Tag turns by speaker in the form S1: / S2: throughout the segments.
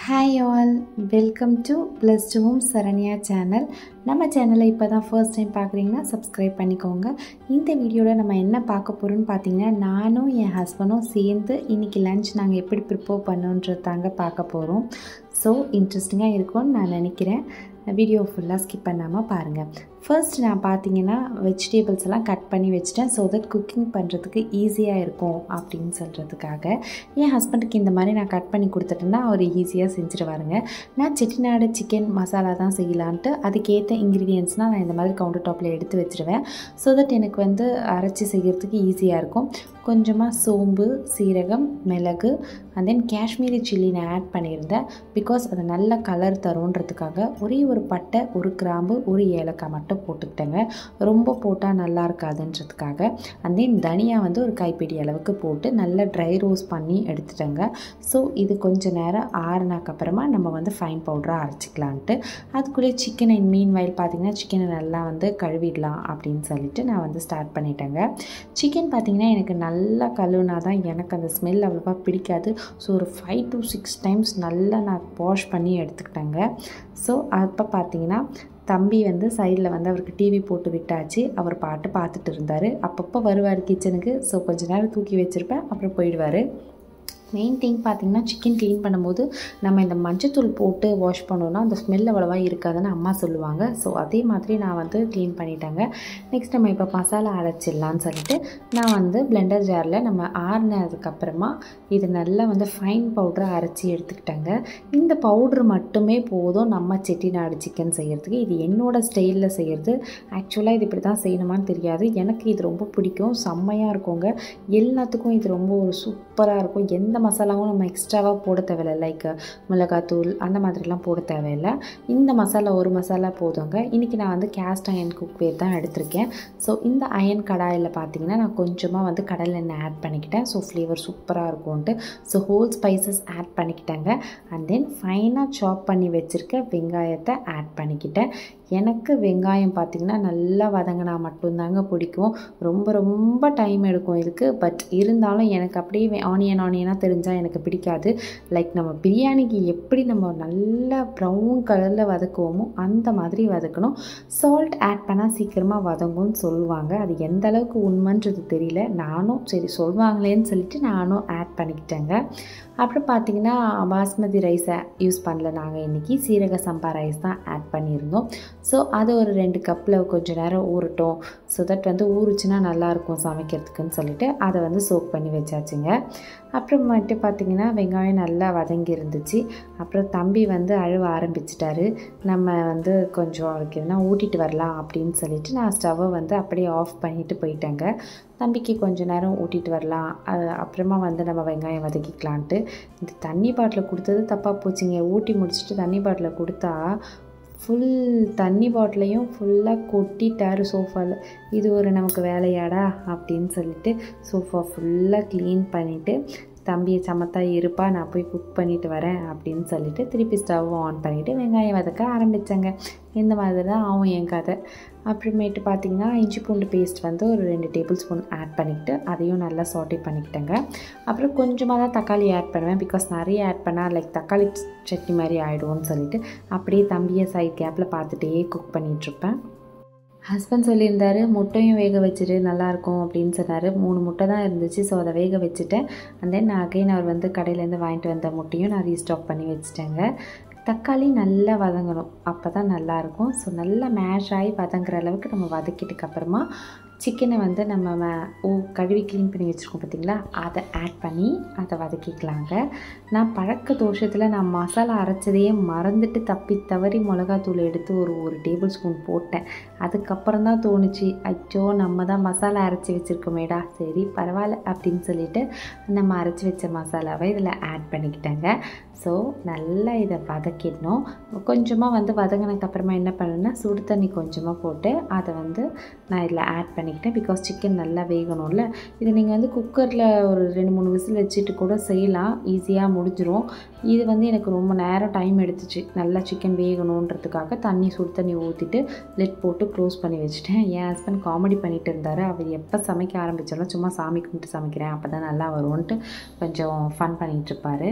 S1: Hi all, welcome to Blessed Home Saranya channel. நம்ம சேனலை இப்போ தான் ஃபர்ஸ்ட் டைம் பார்க்குறீங்கன்னா சப்ஸ்கிரைப் பண்ணிக்கோங்க. இந்த வீடியோவில் நம்ம என்ன பார்க்க போகிறோம்னு பார்த்தீங்கன்னா, நானும் என் ஹஸ்பண்டும் சேர்ந்து இன்றைக்கி லன்ச் நாங்கள் எப்படி ப்ரிப்பேர் பண்ணோன்றது தாங்க பார்க்க போகிறோம். ஸோ இன்ட்ரெஸ்டிங்காக இருக்கும்னு நான் நினைக்கிறேன். வீடியோ ஃபுல்லாக ஸ்கிப் பண்ணாமல் பாருங்கள். ஃபர்ஸ்ட் நான் பார்த்தீங்கன்னா வெஜிடபிள்ஸ் எல்லாம் கட் பண்ணி வச்சுட்டேன். ஸோ தட் குக்கிங் பண்ணுறதுக்கு ஈஸியாக இருக்கும் அப்படின்னு சொல்கிறதுக்காக. என் ஹஸ்பண்டுக்கு இந்த மாதிரி நான் கட் பண்ணி கொடுத்துட்டேன்னா அவர் ஈஸியாக செஞ்சுருவாருங்க. நான் செட்டிநாடு சிக்கன் மசாலா தான் செய்யலான்ட்டு அதுக்கேற்ற இன்க்ரீடியன்ட்ஸ்னால் நான் இந்த மாதிரி கவுண்டர் டாப்பில் எடுத்து வச்சுருவேன். ஸோ தட் எனக்கு அரைச்சி செய்கிறதுக்கு ஈஸியாக இருக்கும். கொஞ்சமாக சோம்பு, சீரகம், மிளகு அண்ட் தென் காஷ்மீரி சில்லி நான் ஆட் பண்ணியிருந்தேன். பிகாஸ் அது நல்ல கலர் தருன்றதுக்காக ஒரே ஒரு பட்டை, ஒரு கிராம்பு, ஒரு ஏலக்காய் மட்டும் போட்டுக்கிட்டேங்க. ரொம்ப போட்டால் நல்லா இருக்காதுன்றதுக்காக. அண்ட் தென் தனியா ஒரு கைப்பிடி அளவுக்கு போட்டு நல்லா ட்ரை ரோஸ்ட் பண்ணி எடுத்துட்டேங்க. ஸோ இது கொஞ்சம் நேரம் ஆறுனதுக்கப்புறமா நம்ம ஃபைன் பவுடராக அரைச்சிக்கலான்ட்டு அதுக்குள்ளே சிக்கனை மீன் வயல் பார்த்திங்கன்னா சிக்கனை நல்லா கழுவிடலாம் அப்படின்னு சொல்லிட்டு நான் ஸ்டார்ட் பண்ணிட்டேங்க. சிக்கன் பார்த்திங்கன்னா எனக்கு நல்லா கழுவுனா தான் எனக்கு அந்த ஸ்மெல் அவ்வளோவா பிடிக்காது. ஸோ ஒரு 5 to 6 டைம்ஸ் நல்லா நான் வாஷ் பண்ணி எடுத்துக்கிட்டேங்க. ஸோ அப்போ பார்த்திங்கன்னா தம்பி சைடில் அவருக்கு டிவி போட்டு விட்டாச்சு. அவர் பாட்டு பார்த்துட்டு இருந்தார். அப்பப்போ வருவார் கிச்சனுக்கு. ஸோ கொஞ்சம் நேரம் தூக்கி வச்சுருப்பேன், அப்புறம் போயிடுவார். மெயின் திங் பார்த்திங்கன்னா சிக்கன் க்ளீன் பண்ணும்போது நம்ம இந்த மஞ்சத்தூள் போட்டு வாஷ் பண்ணோன்னா அந்த ஸ்மெல் அவ்வளோவா இருக்காதுன்னு அம்மா சொல்லுவாங்க. ஸோ அதே மாதிரி நான் க்ளீன் பண்ணிட்டேங்க. நெக்ஸ்ட் நம்ம இப்போ மசாலா அரைச்சிடலான்னு சொல்லிட்டு நான் பிளெண்டர் ஜாரில் நம்ம ஆறுனதுக்கப்புறமா இது நல்லா ஃபைன் பவுடரை அரைச்சி எடுத்துக்கிட்டேங்க. இந்த பவுட்ரு மட்டுமே போதும் நம்ம செட்டிநாடு சிக்கன் செய்கிறதுக்கு. இது என்னோடய ஸ்டைலில் செய்கிறது. ஆக்சுவலாக இது இப்படி தான் செய்யணுமான்னு தெரியாது. எனக்கு இது ரொம்ப பிடிக்கும், செம்மையாக இருக்குங்க. எல்லாத்துக்கும் இது ரொம்ப ஒரு சூப்பராக இருக்கும். எந்த மசாலாவும் நம்ம எக்ஸ்ட்ராவாக போட தேவையில்லை. லைக் மிளகாத்தூள் அந்த மாதிரிலாம் போட தேவையில்லை. இந்த மசாலா ஒரு மசாலா போதுங்க. இன்றைக்கி நான் கேஸ்ட் அயன் குக்வேர் தான் எடுத்திருக்கேன். ஸோ இந்த அயன் கடாயில் பார்த்திங்கன்னா நான் கொஞ்சமாக கடலை எண்ணெய் ஆட் பண்ணிக்கிட்டேன். ஸோ ஃப்ளேவர் சூப்பராக இருக்கும்ன்ட்டு ஸோ ஹோல் ஸ்பைசஸ் ஆட் பண்ணிக்கிட்டேங்க. அண்ட் தென் ஃபைனாக சாப் பண்ணி வச்சுருக்க வெங்காயத்தை ஆட் பண்ணிக்கிட்டேன். எனக்கு வெங்காயம் பார்த்திங்கன்னா நல்லா வதங்கினா மட்டும்தாங்க பிடிக்கும். ரொம்ப ரொம்ப டைம் எடுக்கும் இதுக்கு. பட் இருந்தாலும் எனக்கு அப்படியே ஆனியனாக தெரிஞ்சால் எனக்கு பிடிக்காது. லைக் நம்ம பிரியாணிக்கு எப்படி நம்ம நல்லா ப்ரௌன் கலரில் வதக்குவோமோ அந்த மாதிரி வதக்கணும். சால்ட் ஆட் பண்ணால் சீக்கிரமாக வதங்கும்னு சொல்லுவாங்க. அது எந்த அளவுக்கு உண்மைன்றது தெரியல. நானும் சரி சொல்லுவாங்களேன்னு சொல்லிட்டு நானும் ஆட் பண்ணிக்கிட்டேங்க. அப்புறம் பார்த்திங்கன்னா பாஸ்மதி ரைஸை யூஸ் பண்ணல. நாங்கள் இன்றைக்கி சீரக சம்பா ரைஸ் தான் ஆட் பண்ணியிருந்தோம். ஸோ அது ஒரு 2 கப்பில் கொஞ்சம் நேரம் ஊறட்டும். ஸோ தட் ஊறுச்சுன்னா நல்லாயிருக்கும் சமைக்கிறதுக்குன்னு சொல்லிட்டு அதை சோக் பண்ணி வச்சாச்சுங்க. அப்புறமேட்டு பார்த்திங்கன்னா வெங்காயம் நல்லா வதங்கி இருந்துச்சு. அப்புறம் தம்பி அழுவ ஆரம்பிச்சிட்டாரு. நம்ம கொஞ்சம் அவருக்கு எதுனா ஊட்டிட்டு வரலாம் அப்படின்னு சொல்லிட்டு நான் ஸ்டவ்வை அப்படியே ஆஃப் பண்ணிவிட்டு போயிட்டேங்க. தம்பிக்கு கொஞ்சம் நேரம் ஊட்டிட்டு வரலாம், அப்புறமா நம்ம வெங்காயம் வதக்கிக்கலான்ட்டு. இந்த தண்ணி பாட்டில் கொடுத்தது தப்பாக போச்சுங்க. ஊட்டி முடிச்சுட்டு தண்ணி பாட்டில் கொடுத்தா ஃபுல் தண்ணி பாட்டிலையும் ஃபுல்லாக கொட்டிட்டார் சோஃபாவில். இது ஒரு நமக்கு வேலையாடா அப்படின்னு சொல்லிட்டு சோஃபா ஃபுல்லாக க்ளீன் பண்ணிவிட்டு தம்பியை சமத்தா இருப்பா, நான் போய் குக் பண்ணிவிட்டு வரேன் அப்படின்னு சொல்லிட்டு திருப்பி ஸ்டவ் ஆன் பண்ணிவிட்டு வெங்காயம் வதக்க ஆரம்பித்தேங்க. இந்த மாதிரி தான் ஆகும் என் கதை. அப்புறமேட்டு பார்த்திங்கன்னா இஞ்சி பூண்டு பேஸ்ட் ஒரு 2 டேபிள் ஸ்பூன் ஆட் பண்ணிக்கிட்டு அதையும் நல்லா சாட்டே பண்ணிக்கிட்டேங்க. அப்புறம் கொஞ்சமாக தான் தக்காளி ஆட் பண்ணுவேன். பிகாஸ் நிறைய ஆட் பண்ணால் லைக் தக்காளி சட்னி மாதிரி ஆகிடும்னு சொல்லிட்டு அப்படியே தம்பியை சைட் கேப்பில் பார்த்துட்டே குக் பண்ணிகிட்ருப்பேன். ஹஸ்பண்ட் சொல்லியிருந்தார் முட்டையும் வேக வச்சுட்டு நல்லாயிருக்கும் அப்படின்னு சொன்னார். 3 முட்டை தான் இருந்துச்சு. ஸோ அதை வேக வச்சுட்டேன். அண்ட் தென் அகைன் அவர் கடையிலேருந்து வாங்கிட்டு வந்த முட்டையும் நான் ரீஸ்டாக் பண்ணி வச்சுட்டேங்க. தக்காளி நல்லா வதங்கணும், அப்போ தான் நல்லாயிருக்கும். ஸோ நல்லா மேஷ் ஆகி வதங்குற அளவுக்கு நம்ம வதக்கிட்டுக்கப்புறமா சிக்கனை நம்ம கழுவி க்ளீன் பண்ணி வச்சுருக்கோம் பார்த்திங்களா, அதை ஆட் பண்ணி அதை வதக்கிக்கலாங்க. நான் பழக்க தோஷத்தில் நான் மசாலா அரைச்சதையே மறந்துட்டு தப்பி தவறி மிளகாத்தூள் எடுத்து ஒரு டேபிள் ஸ்பூன் போட்டேன். அதுக்கப்புறம் தான் தோணுச்சு, அச்சோ நம்ம தான் மசாலா அரைச்சி வச்சுருக்கோமேடா, சரி பரவாயில்ல அப்படின்னு சொல்லிட்டு நம்ம அரைச்சி வச்ச மசாலாவை இதில் ஆட் பண்ணிக்கிட்டேங்க. ஸோ நல்லா இதை வதக்கிடணும். கொஞ்சமாக வதங்கினதுக்கப்புறமா என்ன பண்ணுன்னா சுடு தண்ணி கொஞ்சமாக போட்டு அதை நான் இதில் ஆட் பண்ணிக்கிட்டேன். பிகாஸ் சிக்கன் நல்லா வேகணும்ல. இது நீங்கள் குக்கரில் ஒரு 2-3 விசில் வச்சுட்டு கூட செய்யலாம், ஈஸியாக முடிஞ்சிடும். இது எனக்கு ரொம்ப நேரம் டைம் எடுத்துச்சு. நல்லா சிக்கன் வேகணுன்றதுக்காக சுடு தண்ணி ஊற்றிட்டு லிட் போட்டு க்ளோஸ் பண்ணி வச்சுட்டேன். என் ஹஸ்பண்ட் காமெடி பண்ணிகிட்டு இருந்தார். அவர் எப்போ சமைக்க ஆரம்பித்தாலும் சும்மா சாமி கும்பிட்டு சமைக்கிறேன் அப்போ தான் நல்லா வரும்ன்ட்டு கொஞ்சம் ஃபன் பண்ணிகிட்ருப்பார்.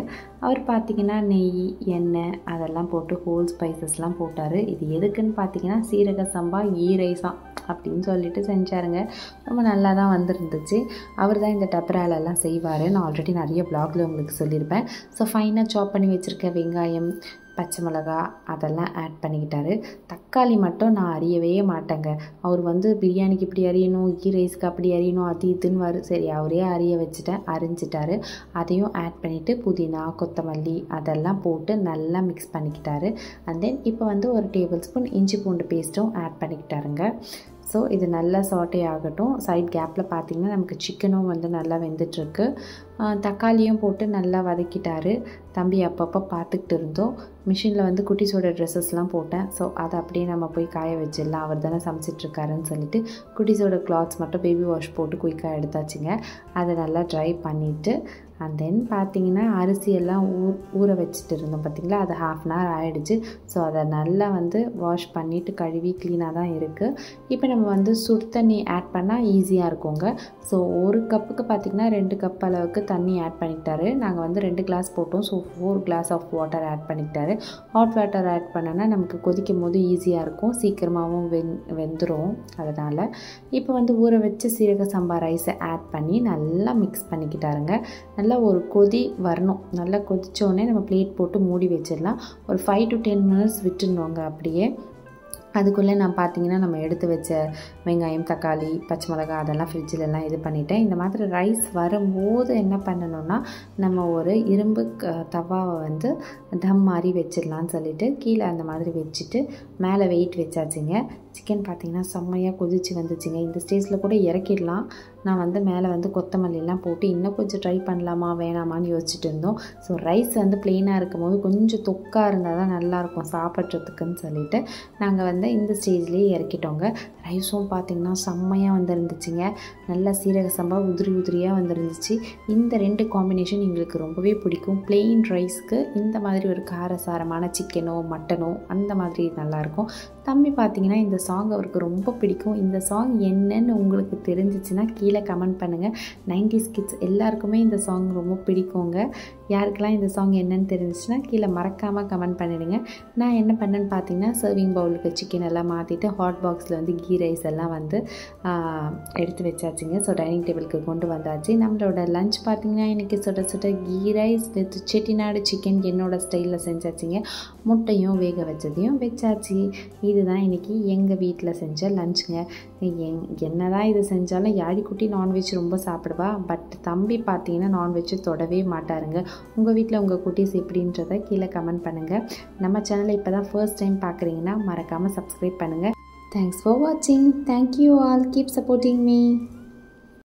S1: அவர் பார்த்திங்கன்னா நெய் எண்ணெய் அதெல்லாம் போட்டு ஹோல் ஸ்பைசஸ்லாம் போட்டார். இது எதுக்குன்னு பார்த்திங்கன்னா சீரக சம்பா கீ ரைஸாக அப்படின்னு சொல்லிட்டு செஞ்சாருங்க. ரொம்ப நல்லா தான் வந்துருந்துச்சு. அவர் தான் இந்த டபராலெல்லாம் செய்வார். நான் ஆல்ரெடி நிறைய வ்ளாகில் உங்களுக்கு சொல்லியிருப்பேன். ஸோ ஃபைனாக சாப் பண்ணி வச்சுருக்க வெங்காயம், பச்சை மிளகா அதெல்லாம் ஆட் பண்ணிக்கிட்டாரு. தக்காளி மட்டும் நான் அறியவே மாட்டேங்க. அவர் வந்து பிரியாணிக்கு இப்படி அறியணும், கீ ரைஸ்க்கு அப்படி அறியணும், அது இதுன்னு சரி அவரே அரிஞ்சிட்டாரு. அதையும் ஆட் பண்ணிவிட்டு புதினா, கொத்தமல்லி அதெல்லாம் போட்டு நல்லா மிக்ஸ் பண்ணிக்கிட்டாரு. அண்ட் தென் இப்போ வந்து ஒரு டேபிள் ஸ்பூன் இஞ்சி பூண்டு பேஸ்ட்டும் ஆட் பண்ணிக்கிட்டாருங்க. ஸோ இது நல்லா சாட்டே ஆகட்டும். சைட் கேப்பில் பார்த்திங்கன்னா நமக்கு சிக்கனும் வந்து நல்லா வெந்துட்டுருக்கு. தக்காளியும் போட்டு நல்லா வதக்கிட்டாரு. தம்பி அப்பப்போ பார்த்துக்கிட்டு இருந்தோம். மிஷினில் வந்து குட்டீஸோட ட்ரெஸ்ஸஸ்லாம் போட்டேன். ஸோ அதை அப்படியே நம்ம போய் காய வச்சிடலாம், அவர் தானே சமைச்சிட்ருக்காருன்னு சொல்லிட்டு குட்டீஸோட கிளாத்ஸ் மட்டும் பேபி வாஷ் போட்டு குயிக்காக எடுத்தாச்சுங்க. அதை நல்லா ட்ரை பண்ணிவிட்டு அண்ட் தென் பார்த்திங்கன்னா அரிசியெல்லாம் ஊற வச்சுட்டு இருந்தோம் பார்த்திங்களா, அது 1/2 அன் ஹவர் ஆகிடுச்சு. ஸோ அதை நல்லா வந்து வாஷ் பண்ணிவிட்டு கழுவி க்ளீனாக தான் இருக்குது. இப்போ நம்ம வந்து சுடு தண்ணி ஆட் பண்ணால் ஈஸியாக இருக்குங்க. ஸோ 1 கப்புக்கு பார்த்திங்கன்னா 2 கப் அளவுக்கு தண்ணி ஆட் பண்ணிக்கிட்டாரு. நாங்கள் வந்து 2 கிளாஸ் போட்டோம். So 4 glass of water add பண்ணிக்கிட்டாரு. ஹாட் வாட்டர் ஆட் பண்ணோன்னா நமக்கு கொதிக்கும் போது ஈஸியாக இருக்கும், சீக்கிரமாகவும் வெந்துடும். அதனால் இப்போ வந்து ஊற வச்சு சீரக சம்பா ரைஸை ஆட் பண்ணி நல்லா மிக்ஸ் பண்ணிக்கிட்டாருங்க. நல்லா ஒரு கொதி வரணும். நல்லா கொதித்தோடனே நம்ம பிளேட் போட்டு மூடி வச்சிடலாம். ஒரு 5 to 10 minutes விட்டுருந்தோங்க. அப்படியே அதுக்குள்ளே நான் பார்த்திங்கன்னா நம்ம எடுத்து வச்ச வெங்காயம், தக்காளி, பச்சை மிளகா அதெல்லாம் ஃப்ரிட்ஜிலெல்லாம் இது பண்ணிவிட்டேன். இந்த மாதிரி ரைஸ் வரும்போது என்ன பண்ணணுன்னா நம்ம ஒரு இரும்பு தவாவை வந்து தம் மாதிரி வச்சிடலான்னு சொல்லிட்டு கீழே அந்த மாதிரி வச்சுட்டு மேலே வெயிட் வச்சாச்சுங்க. சிக்கன் பார்த்திங்கன்னா செம்மையாக கொதிச்சு வந்துச்சுங்க. இந்த ஸ்டேஜில் கூட இறக்கிடலாம். நான் வந்து மேலே வந்து கொத்தமல்லிலாம் போட்டு இன்னும் கொஞ்சம் ட்ரை பண்ணலாமா வேணாமான்னு யோசிச்சுட்டு இருந்தோம். ஸோ ரைஸ் வந்து ப்ளெயினாக இருக்கும் போது கொஞ்சம் தொக்காக இருந்தால் தான் நல்லாயிருக்கும் சாப்பிட்றதுக்குன்னு சொல்லிட்டு நாங்கள் வந்து இந்த ஸ்டேஜ்லேயே இறக்கிட்டோங்க. ரைஸும் பார்த்திங்கன்னா செம்மையாக வந்துருந்துச்சுங்க. நல்லா சீரக சம்பா உதிரியாக வந்துருந்துச்சு. இந்த 2 காம்பினேஷன் எங்களுக்கு ரொம்பவே பிடிக்கும். ப்ளெயின் ரைஸ்க்கு இந்த மாதிரி ஒரு காரசாரமான சிக்கனோ மட்டனோ அந்த மாதிரி நல்லாயிருக்கும். தம்பி பார்த்திங்கன்னா இந்த சாங் அவருக்கு ரொம்ப பிடிக்கும். இந்த சாங் என்னன்னு உங்களுக்கு தெரிஞ்சிச்சுன்னா கீழே கமெண்ட் பண்ணுங்கள். 90s கிட்ஸ் எல்லாருக்குமே இந்த சாங் ரொம்ப பிடிக்குங்க. யாருக்கெல்லாம் இந்த சாங் என்னன்னு தெரிஞ்சிச்சுன்னா கீழே மறக்காமல் கமெண்ட் பண்ணிவிடுங்க. நான் என்ன பண்ணேன்னு பார்த்தீங்கன்னா சர்விங் பவுலுக்கு சிக்கன் எல்லாம் மாற்றிட்டு ஹாட் பாக்ஸில் வந்து கீ ரைஸ் எல்லாம் வந்து எடுத்து வச்சாச்சுங்க. ஸோ டைனிங் டேபிளுக்கு கொண்டு வந்தாச்சு. நம்மளோட லஞ்ச் பார்த்திங்கன்னா இன்றைக்கி சுட ghee rice with Chettinad chicken என்னோடய ஸ்டைலில் செஞ்சாச்சுங்க. முட்டையும் வேக வச்சதையும் வச்சாச்சு. இதுதான் இன்றைக்கி எங்கள் வீட்டில் செஞ்ச லஞ்சுங்க. என்ன தான் இது செஞ்சாலும் யாழிக்குட்டி நான்வெஜ் ரொம்ப சாப்பிடுவா. பட் தம்பி பார்த்தீங்கன்னா நான்வெஜ் தொடவே மாட்டாருங்க. உங்கள் வீட்டில் உங்கள் குட்டீஸ் எப்படின்றத கீழே கமெண்ட் பண்ணுங்கள். நம்ம சேனலை இப்போ தான் ஃபர்ஸ்ட் டைம் பார்க்குறீங்கன்னா மறக்காமல் சப்ஸ்கிரைப் பண்ணுங்கள். தேங்க்ஸ் ஃபார் வாட்சிங். Thank you all. Keep supporting me.